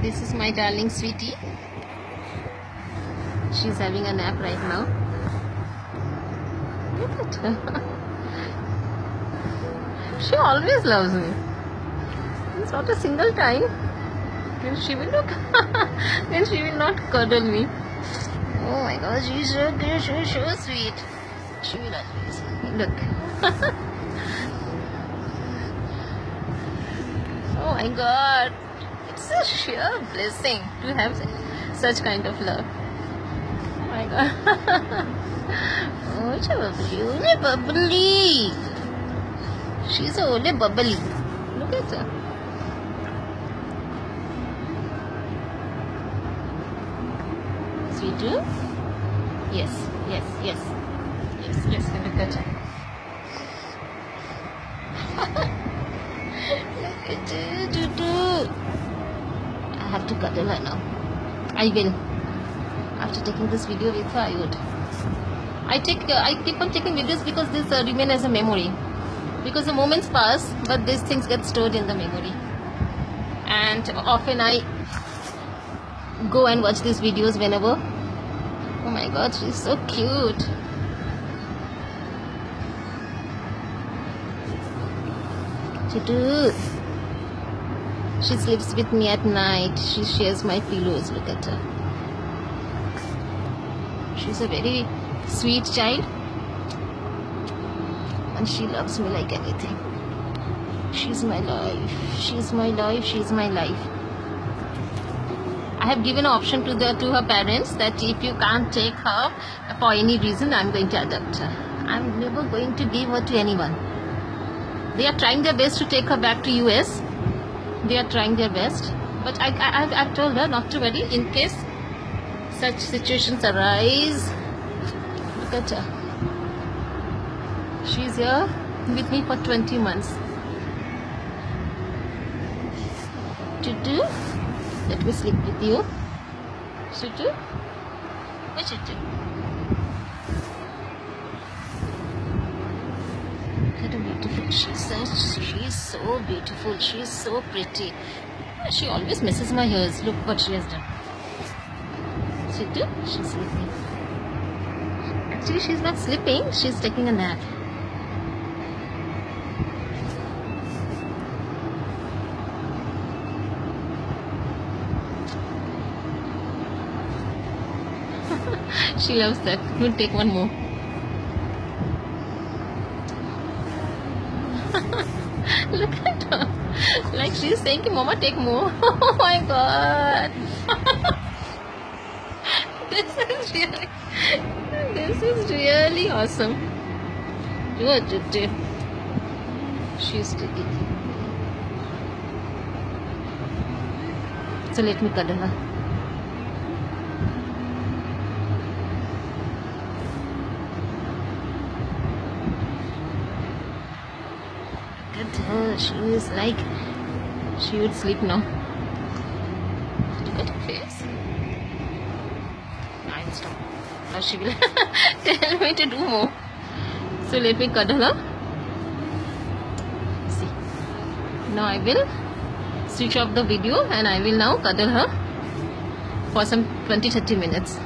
This is my darling sweetie. She's having a nap right now. Look at her. She always loves me. It's not a single time when she will look when she will not cuddle me. Oh my God, she's so good, so sweet. She will always look. Oh my God, it's a sheer blessing to have such kind of love. Oh my God. Oh, so bubbly, bubbly. She's only bubbly. Look at her. Sweetie? Yes, yes, yes. Yes, yes, look at her. Look at her, doo-doo. I have to cuddle her now. I will. After taking this video with her, I would. I keep on taking videos because this remain as a memory. Because the moments pass, but these things get stored in the memory. And often I go and watch these videos whenever. Oh my God, she's so cute. She sleeps with me at night. She shares my pillows. Look at her. She's a very sweet child. And she loves me like anything. She's my life. She's my life. She's my life. I have given an option to her parents that if you can't take her for any reason, I'm going to adopt her. I'm never going to give her to anyone. They are trying their best to take her back to US. They are trying their best. But I've told her not to worry in case such situations arise. Look at her. She's here with me for 20 months. Tutu, let me sleep with you. Tutu, where's Tutu? Look at how beautiful she is. She's so beautiful. She's so pretty. She always messes my hairs. Look what she has done. Tutu, she's sleeping. Actually, she's not sleeping. She's taking a nap. She loves that. We'll take one more. Look at her. Like she's saying, Mama, take more. Oh my God. This is really awesome. Good. She's taking. So let me cuddle her. Look at her. She is like she would sleep now. Look at her face. I'll stop. Now she will tell me to do more. So let me cuddle her. See. Now I will switch off the video and I will now cuddle her for some 20-30 minutes.